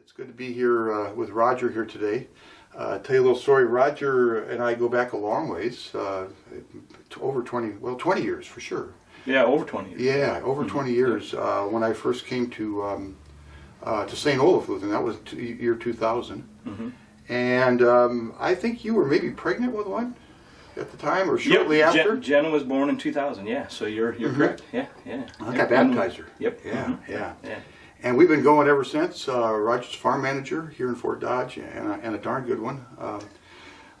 It's good to be here with Roger here today. Tell you a little story. Roger and I go back a long ways, over 20 years for sure. Yeah, over 20 years. Yeah, over 20 years. When I first came to St. Olaf, and that was year 2000. Mm-hmm. And I think you were maybe pregnant with one at the time, or shortly after. Jenna was born in 2000. Yeah, so you're correct. Yeah. I got baptized her. Yep. Yeah. Yeah. And we've been going ever since. Roger's farm manager here in Fort Dodge, and a darn good one.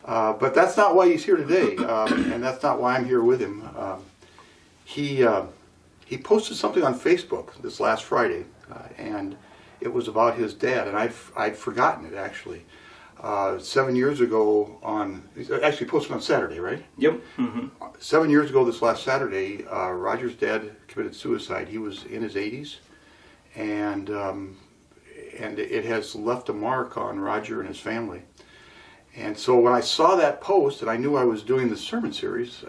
But that's not why he's here today, and that's not why I'm here with him. He posted something on Facebook this last Friday, and it was about his dad, and I'd forgotten it actually. 7 years ago actually posted on Saturday, right? Yep. Mm-hmm. 7 years ago this last Saturday, Roger's dad committed suicide. He was in his 80s. And it has left a mark on Roger and his family. And so when I saw that post and I knew I was doing this sermon series,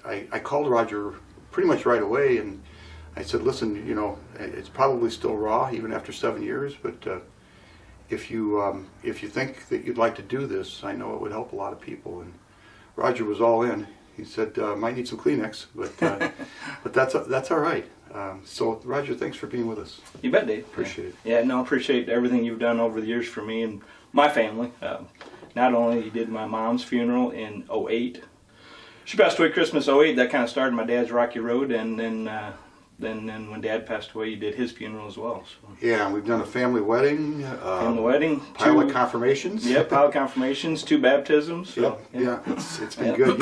I called Roger pretty much right away, and I said, listen, it's probably still raw even after 7 years, but if you think that you'd like to do this, I know it would help a lot of people. And Roger was all in. He said, might need some Kleenex, but that's all right. So Roger, thanks for being with us. You bet, Dave. Appreciate it. Yeah, no, appreciate everything you've done over the years for me and my family. Not only you did my mom's funeral in '08. She passed away Christmas '08. That kind of started my dad's rocky road, and then when Dad passed away, you did his funeral as well. So. Yeah, we've done a family wedding. Pile of confirmations. Yeah, pile of confirmations, 2 baptisms. So, yeah, it's been good.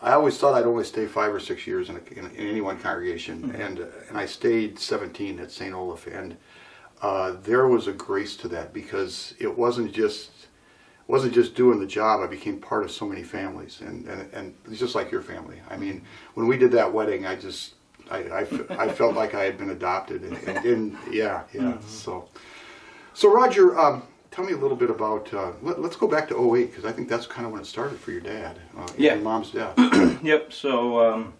I always thought I'd only stay 5 or 6 years in any one congregation, mm-hmm. and I stayed 17 at St. Olaf, and there was a grace to that because it wasn't just doing the job. I became part of so many families, and it's just like your family. I mean, when we did that wedding, I felt like I had been adopted, and yeah. Mm-hmm. So Roger. Tell me a little bit about, let's go back to '08, because I think that's kind of when it started for your dad, your mom's death. Yep, so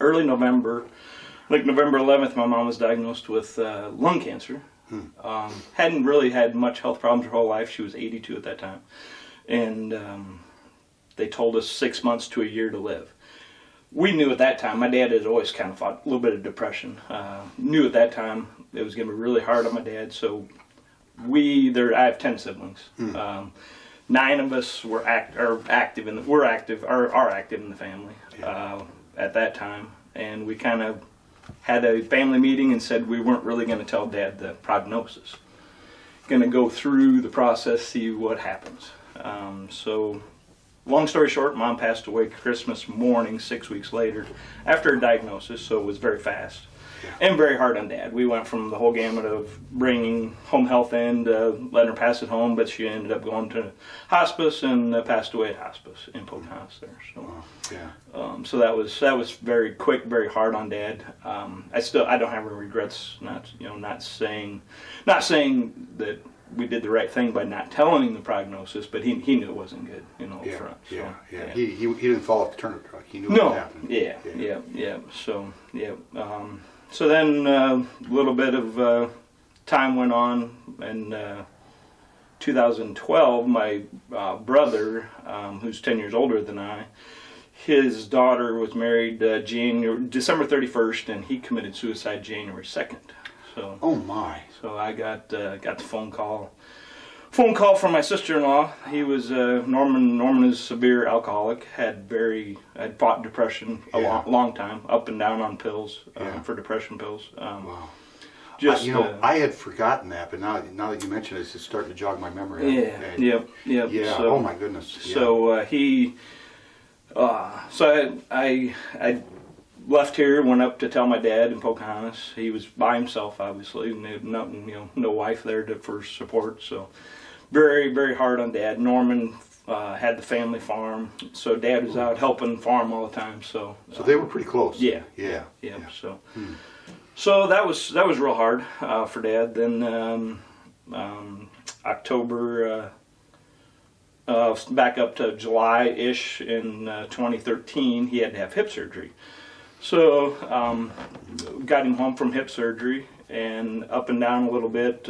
early November, like November 11th, my mom was diagnosed with lung cancer. Hadn't really had much health problems her whole life. She was 82 at that time. And they told us 6 months to a year to live. We knew at that time, my dad had always kind of fought a little bit of depression. Knew at that time it was going to be really hard on my dad, so I have 10 siblings. 9 of us are active in the family at that time, and we kind of had a family meeting and said we weren't really going to tell Dad the prognosis. Going to go through the process, see what happens. So, long story short, Mom passed away Christmas morning, 6 weeks later, after a diagnosis. So it was very fast. And very hard on Dad. We went from the whole gamut of bringing home health in to letting her pass at home, but she ended up going to hospice and passed away at hospice in Pocahontas there. So, so that was very quick, very hard on Dad. I don't have any regrets. Not saying that we did the right thing by not telling him the prognosis, but he knew it wasn't good, up front. So, yeah. He didn't fall off the turnip truck. He knew what happened. Yeah. So then a little bit of time went on, and 2012, my brother, who's 10 years older than I, his daughter was married December 31st, and he committed suicide January 2nd. So, oh my! So I got the phone call from my sister-in-law. He was Norman is a severe alcoholic. Had fought depression a long time, up and down on pills for depression pills. Wow. I had forgotten that, but now that you mention it, it's starting to jog my memory. Yep. Yeah. So, oh my goodness. Yeah. So I left here, went up to tell my dad in Pocahontas. He was by himself, obviously, no wife there for support. So very, very hard on Dad. Norman had the family farm, so Dad was out helping farm all the time. So they were pretty close. Yeah. So that was real hard for Dad. Then October. Back up to July-ish in 2013, he had to have hip surgery. So got him home from hip surgery, and up and down a little bit,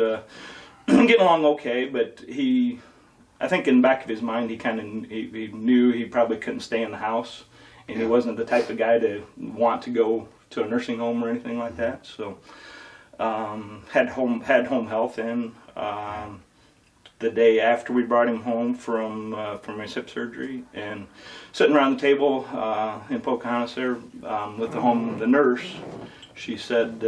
getting along okay. But I think in the back of his mind, he knew he probably couldn't stay in the house, and he wasn't the type of guy to want to go to a nursing home or anything like that. So had home health in. The day after we brought him home from his hip surgery, and sitting around the table in Pocahontas there with the nurse, she said,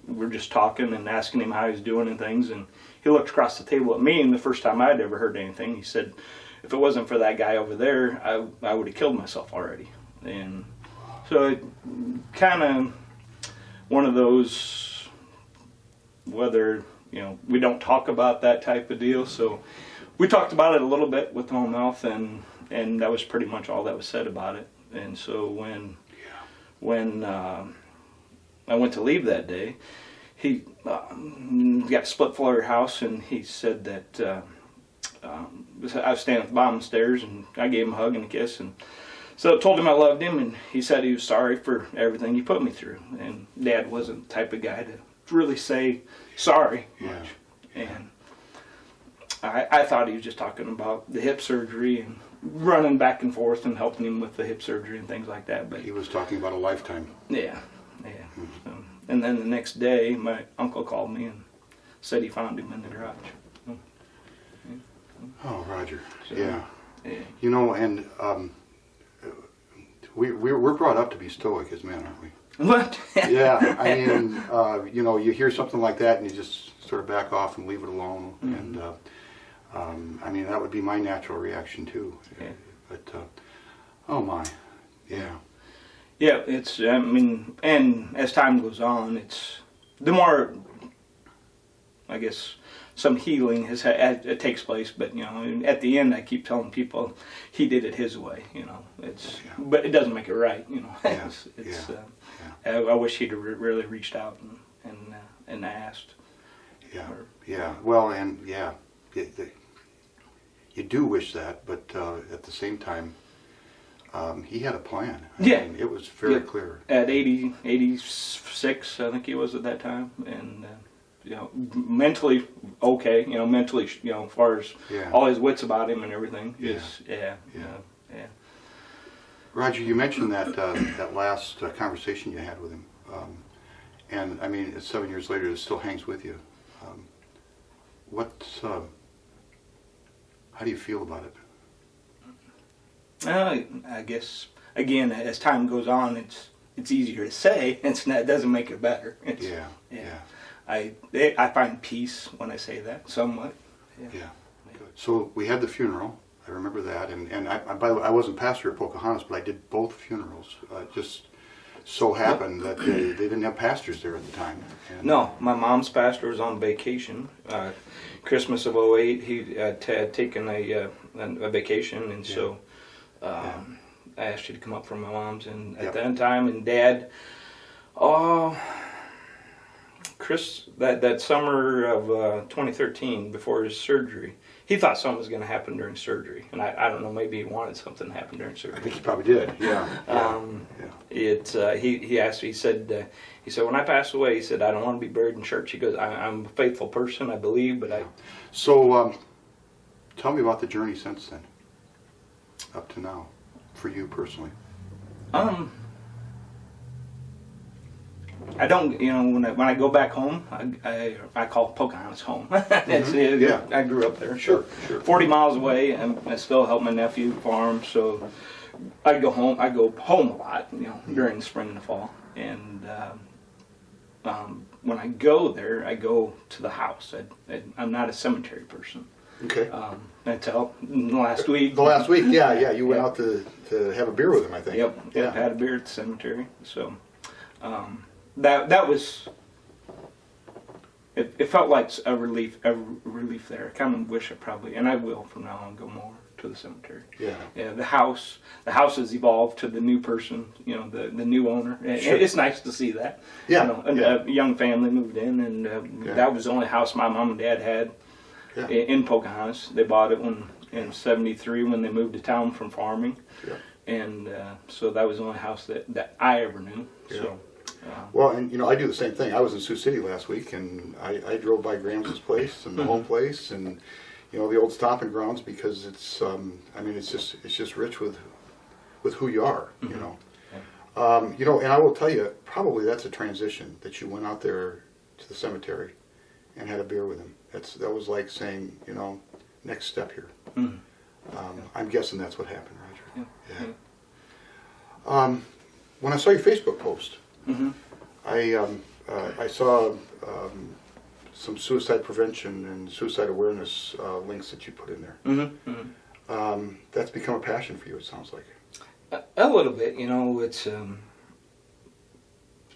we're just talking and asking him how he's doing and things, and he looked across the table at me, and the first time I'd ever heard anything, he said, if it wasn't for that guy over there, I would have killed myself already. And so it kind of one of those, whether we don't talk about that type of deal. So we talked about it a little bit with home health, and that was pretty much all that was said about it. And so when I went to leave that day, he got a split floor house, and he said that I was standing at the bottom of the stairs, and I gave him a hug and a kiss, and so I told him I loved him, and he said he was sorry for everything he put me through. And Dad wasn't the type of guy to really say sorry much. And I thought he was just talking about the hip surgery and running back and forth and helping him with the hip surgery and things like that. But he was talking about a lifetime. Yeah. So, and then the next day, my uncle called me and said he found him in the garage. Oh, Roger. So, yeah. Yeah. And we're brought up to be stoic as men, aren't we? What? Yeah, I mean, you hear something like that and you just sort of back off and leave it alone. Mm-hmm. And I mean, that would be my natural reaction too. Yeah. But oh my, yeah. Yeah, it's. I mean, and as time goes on, it's the more, I guess, some healing it takes place. But at the end, I keep telling people he did it his way. But it doesn't make it right. Yeah. I wish he'd really reached out and asked. Yeah. Yeah. Well, and yeah, you do wish that, but at the same time, he had a plan. I mean, it was very clear. At 86, I think he was at that time, and mentally okay. Mentally, as far as all his wits about him and everything. Yeah. Roger, you mentioned that last conversation you had with him, and I mean, it's 7 years later. It still hangs with you. How do you feel about it? I guess again, as time goes on, it's easier to say. It doesn't make it better. I find peace when I say that somewhat. Yeah. So we had the funeral. I remember that, and by the way, I wasn't pastor at Pocahontas, but I did both funerals. Just so happened that they didn't have pastors there at the time. And no, my mom's pastor was on vacation. Christmas of '08, he had taken a vacation, and so I asked you to come up from my mom's, and at that time, and Dad, Chris, that summer of 2013, before his surgery, he thought something was going to happen during surgery, and I don't know, maybe he wanted something to happen during surgery. I think he probably did. He asked me. He said when I pass away, he said I don't want to be buried in church. He goes, I'm a faithful person, I believe, but I. So, tell me about the journey since then, up to now, for you personally. I don't, when I go back home, I call Pocahontas home. I grew up there. Sure. 40 miles away, and I still help my nephew farm, so I go home. I go home a lot, during the spring and the fall. And when I go there, I go to the house. I'm not a cemetery person. Okay. Until last week. The last week, yeah. You went out to have a beer with him, I think. Yep. Yeah. Had a beer at the cemetery. So. That was, it felt like a relief there. I kind of wish I probably, and I will from now on, go more to the cemetery. Yeah. The house has evolved to the new person, the new owner. Sure. It's nice to see that. Yeah. A young family moved in, and that was the only house my mom and dad had in Pocahontas. They bought it in '73 when they moved to town from farming. Yeah. And so that was the only house that I ever knew. So. Well, and I do the same thing. I was in Sioux City last week, and I drove by Grams's place and the home place, and the old stomping grounds, because it's it's just rich with who you are. And I will tell you, probably that's a transition, that you went out there to the cemetery and had a beer with him. That was like saying, next step here. I'm guessing that's what happened, Roger. Yeah. When I saw your Facebook post, I saw some suicide prevention and suicide awareness links that you put in there. That's become a passion for you, it sounds like. A little bit,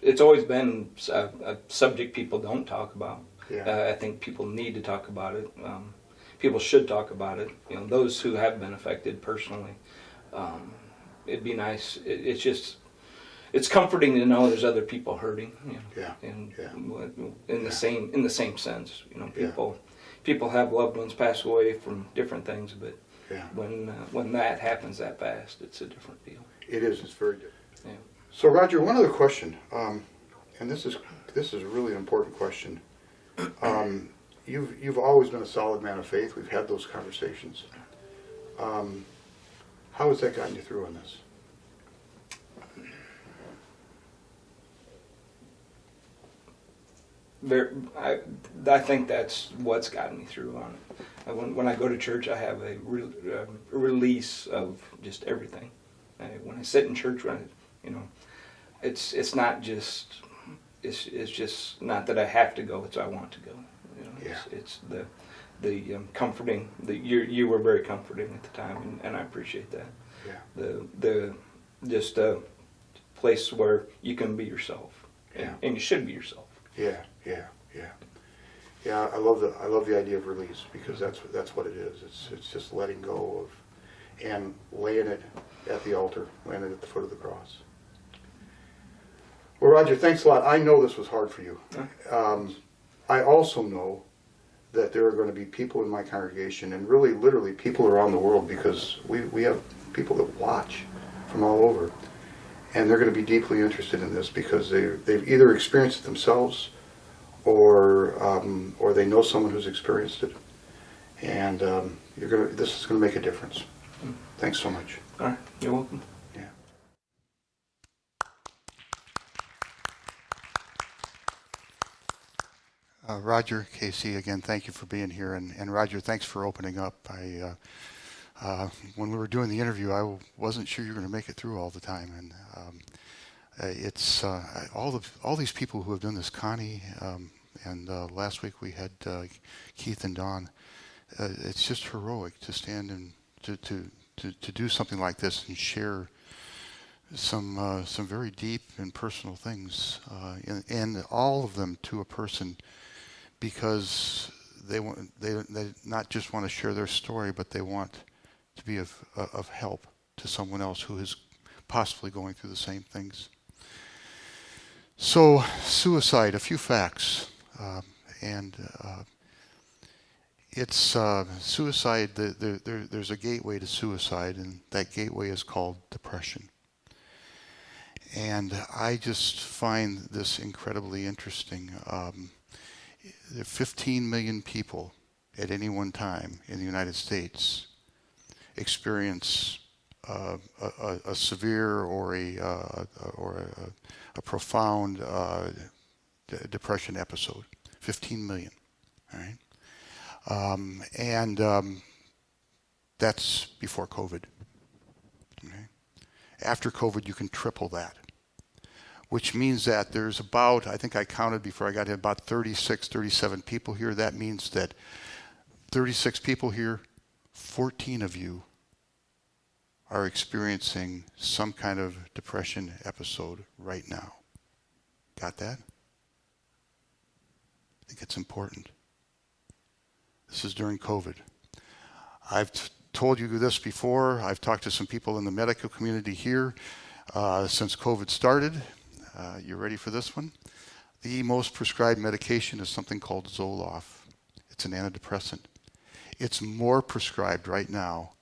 it's always been a subject people don't talk about. Yeah. I think people need to talk about it. People should talk about it. Those who have been affected personally. It'd be nice. It's comforting to know there's other people hurting. In the same sense. People have loved ones pass away from different things, but when that happens that fast, it's a different deal. It is. It's very different. Yeah. So, Roger, one other question, and this is really an important question. You've always been a solid man of faith. We've had those conversations. How has that gotten you through on this? I think that's what's gotten me through on it. When I go to church, I have a release of just everything. When I sit in church, it's not just it's just not that I have to go; it's I want to go. It's the comforting. You were very comforting at the time, and I appreciate that. Yeah. The just a place where you can be yourself, and you should be yourself. Yeah. I love the idea of release, because that's what it is. It's just letting go of, and laying it at the altar, laying it at the foot of the cross. Well, Roger, thanks a lot. I know this was hard for you. I also know that there are going to be people in my congregation, and really, literally, people around the world, because we have people that watch from all over, and they're going to be deeply interested in this, because they've either experienced it themselves, or they know someone who's experienced it, and this is going to make a difference. Thanks so much. All right, you're welcome. Yeah. Roger, Casey, again, thank you for being here, and Roger, thanks for opening up. When we were doing the interview, I wasn't sure you were going to make it through all the time, and it's all these people who have done this, Connie, and last week we had Keith and Dawn. It's just heroic to stand and to do something like this and share some very deep and personal things, and all of them to a person, because they not just want to share their story, but they want to be of help to someone else who is possibly going through the same things. So, suicide, a few facts, and it's suicide. There's a gateway to suicide, and that gateway is called depression. And I just find this incredibly interesting. There are 15 million people at any one time in the United States experience a severe or a profound depression episode. 15 million, all right? And that's before COVID. Okay? After COVID, you can triple that, which means that there's about, I think I counted before I got here, about 36, 37 people here. That means that 36 people here, 14 of you are experiencing some kind of depression episode right now. Got that? I think it's important. This is during COVID. I've told you this before. I've talked to some people in the medical community here since COVID started. You ready for this one? The most prescribed medication is something called Zoloft. It's an antidepressant. It's more prescribed right now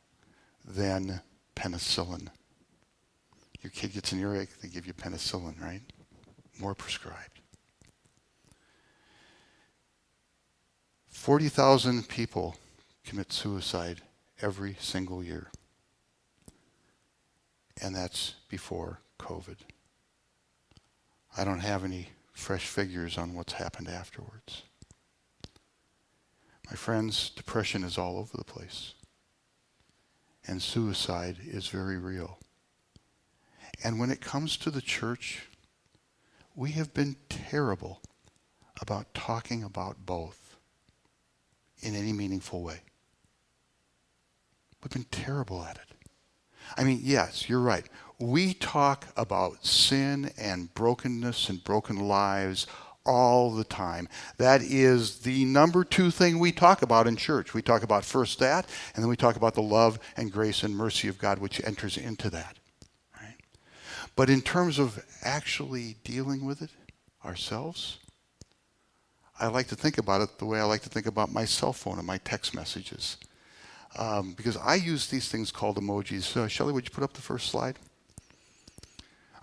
than penicillin. Your kid gets an earache, they give you penicillin, right? more prescribed. 40,000 people commit suicide every single year. And that's before COVID. I don't have any fresh figures on what's happened afterwards. My friends, depression is all over the place. And suicide is very real. And when it comes to the church, we have been terrible about talking about both in any meaningful way. We've been terrible at it. I mean, yes, you're right. We talk about sin and brokenness and broken lives all the time. That is the number 2 thing we talk about in church. We talk about first that, and then we talk about the love and grace and mercy of God, which enters into that. Right? But in terms of actually dealing with it ourselves, I like to think about it the way I like to think about my cell phone and my text messages. Because I use these things called emojis. Shelley, would you put up the first slide?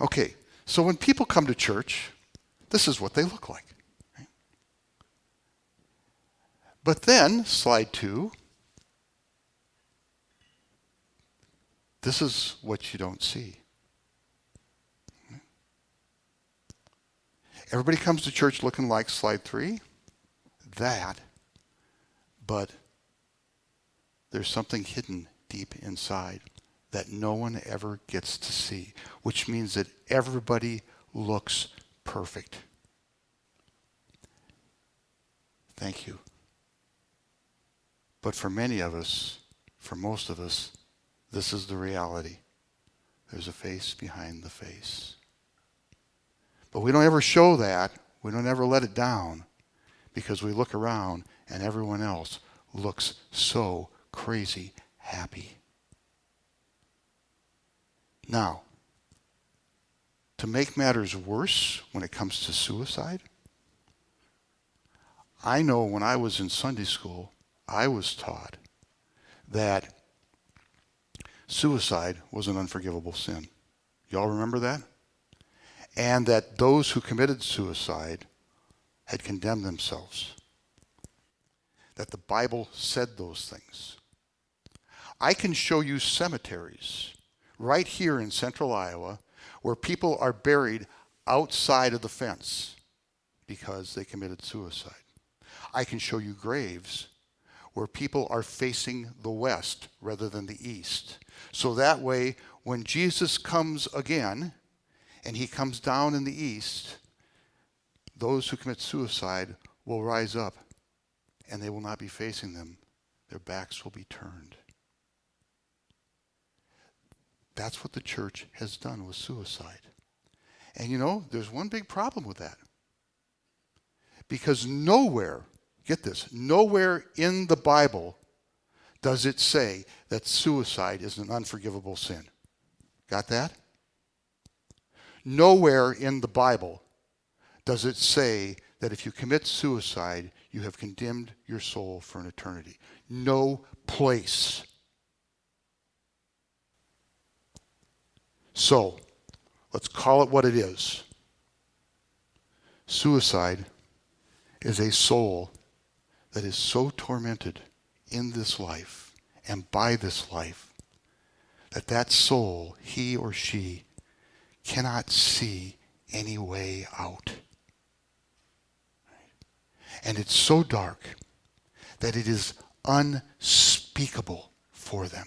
Okay, so when people come to church, this is what they look like. Right? But then, slide 2, this is what you don't see. Everybody comes to church looking like slide 3, that, but there's something hidden deep inside that no one ever gets to see, which means that everybody looks perfect. Thank you. But for many of us, for most of us, this is the reality. There's a face behind the face. But we don't ever show that. We don't ever let it down because we look around and everyone else looks so crazy happy. Now, to make matters worse when it comes to suicide, I know when I was in Sunday school, I was taught that suicide was an unforgivable sin. Y'all remember that? And that those who committed suicide had condemned themselves. That the Bible said those things. I can show you cemeteries right here in central Iowa where people are buried outside of the fence because they committed suicide. I can show you graves where people are facing the west rather than the east. So that way, when Jesus comes again, and he comes down in the east, those who commit suicide will rise up, and they will not be facing them. Their backs will be turned. That's what the church has done with suicide. And you know, there's one big problem with that. Because nowhere, get this, nowhere in the Bible does it say that suicide is an unforgivable sin. Got that? Nowhere in the Bible does it say that if you commit suicide, you have condemned your soul for an eternity. No place. So, let's call it what it is. Suicide is a soul that is so tormented in this life and by this life that that soul, he or she, cannot see any way out. And it's so dark that it is unspeakable for them.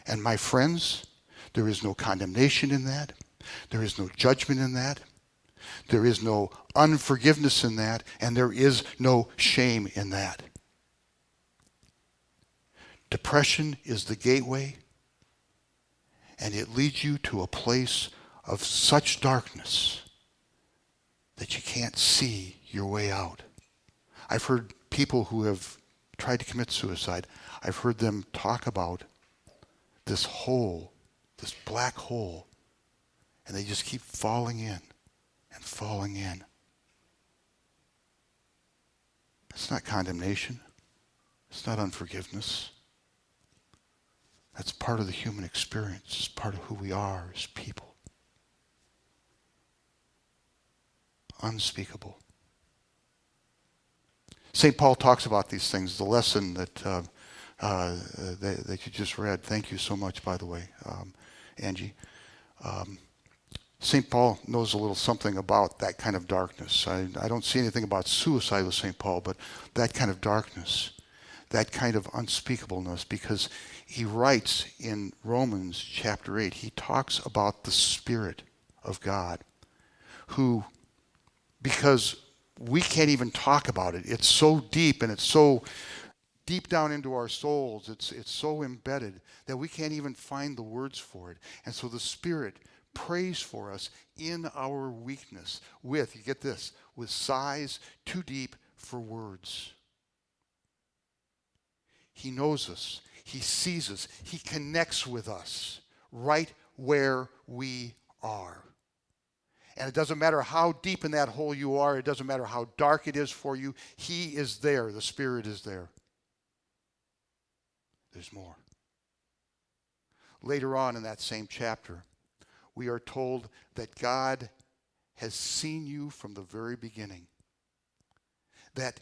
And my friends, there is no condemnation in that. There is no judgment in that. There is no unforgiveness in that. And there is no shame in that. Depression is the gateway, and it leads you to a place of such darkness that you can't see your way out. I've heard people who have tried to commit suicide, I've heard them talk about this hole, this black hole, and they just keep falling in and falling in. It's not condemnation. It's not unforgiveness. That's part of the human experience. It's part of who we are as people. unspeakable. St. Paul talks about these things, the lesson that you just read. Thank you so much, by the way, Angie. St. Paul knows a little something about that kind of darkness. I don't see anything about suicide with St. Paul, but that kind of darkness, that kind of unspeakableness, because he writes in Romans chapter 8, he talks about the Spirit of God, who, because we can't even talk about it, it's so deep and it's so deep down into our souls, it's so embedded that we can't even find the words for it. And so the Spirit prays for us in our weakness with, you get this, with sighs too deep for words. He knows us. He sees us. He connects with us right where we are. And it doesn't matter how deep in that hole you are. It doesn't matter how dark it is for you. He is there. The Spirit is there. There's more. Later on in that same chapter, we are told that God has seen you from the very beginning. That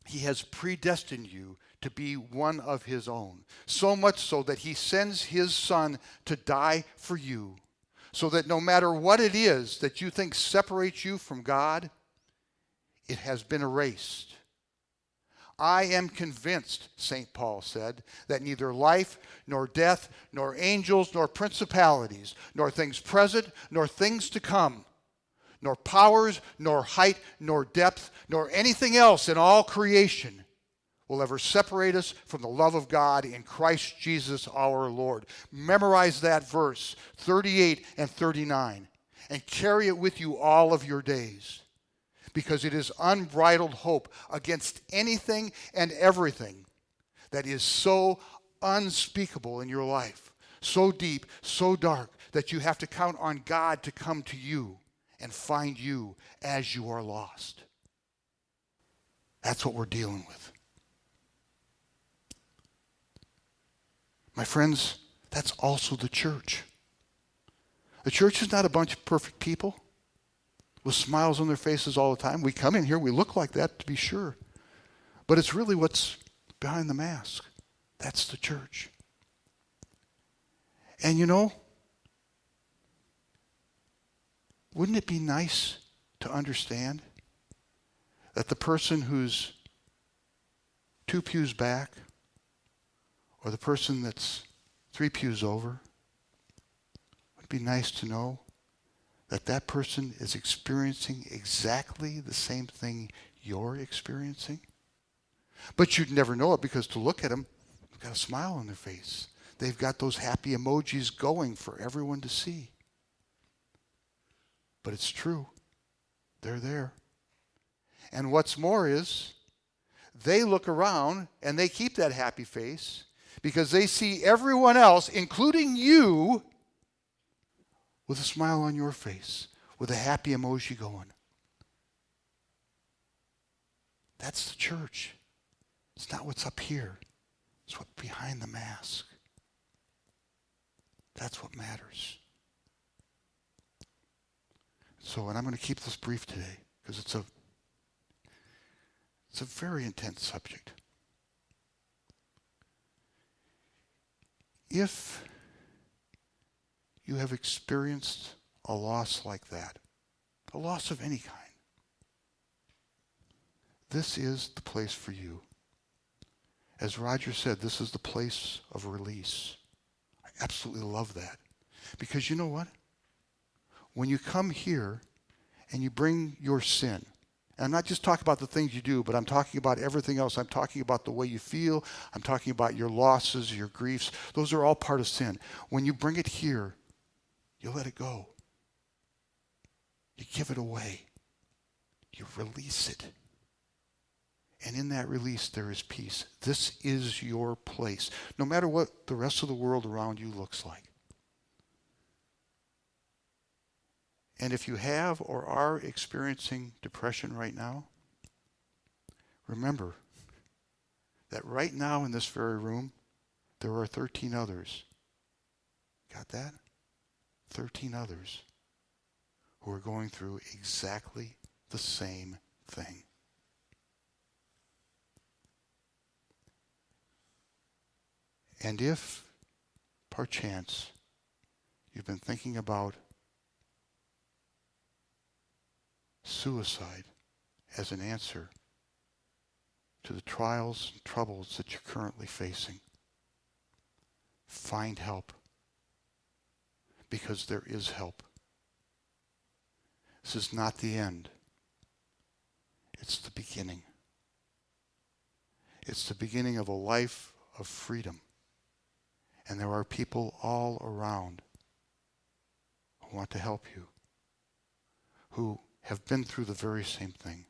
he has predestined you to be one of his own. So much so that he sends his Son to die for you, so that no matter what it is that you think separates you from God, it has been erased. I am convinced, St. Paul said, that neither life, nor death, nor angels, nor principalities, nor things present, nor things to come, nor powers, nor height, nor depth, nor anything else in all creation will ever separate us from the love of God in Christ Jesus our Lord. Memorize that verse, 38 and 39, and carry it with you all of your days, because it is unbridled hope against anything and everything that is so unspeakable in your life, so deep, so dark, that you have to count on God to come to you and find you as you are lost. That's what we're dealing with. My friends, that's also the church. The church is not a bunch of perfect people with smiles on their faces all the time. We come in here, we look like that, to be sure. But it's really what's behind the mask. That's the church. And you know, wouldn't it be nice to understand that the person who's 2 pews back, or the person that's 3 pews over, would be nice to know that that person is experiencing exactly the same thing you're experiencing? But you'd never know it, because to look at them, they've got a smile on their face. They've got those happy emojis going for everyone to see. But it's true. They're there. And what's more is, they look around and they keep that happy face because they see everyone else, including you, with a smile on your face, with a happy emoji going. That's the church. It's not what's up here. It's what's behind the mask. That's what matters. So, and I'm going to keep this brief today because it's a very intense subject. If you have experienced a loss like that, a loss of any kind, this is the place for you. As Roger said, this is the place of release. I absolutely love that. Because you know what? When you come here and you bring your sin, and I'm not just talking about the things you do, but I'm talking about everything else. I'm talking about the way you feel. I'm talking about your losses, your griefs. Those are all part of sin. When you bring it here, you let it go. You give it away. You release it. And in that release, there is peace. This is your place, no matter what the rest of the world around you looks like. And if you have or are experiencing depression right now, remember that right now in this very room, there are 13 others. Got that? 13 others who are going through exactly the same thing. And if, perchance, you've been thinking about suicide as an answer to the trials and troubles that you're currently facing, find help, because there is help. This is not the end. It's the beginning. It's the beginning of a life of freedom. And there are people all around who want to help you, who have been through the very same thing.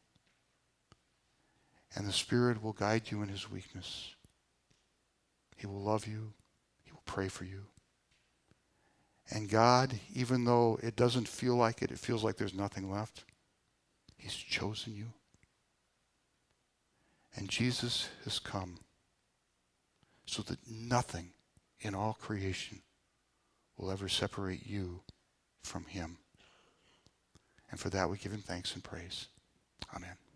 And the Spirit will guide you in his weakness. He will love you. He will pray for you. And God, even though it doesn't feel like it, it feels like there's nothing left, he's chosen you. And Jesus has come so that nothing in all creation will ever separate you from him. And for that we give him thanks and praise. Amen.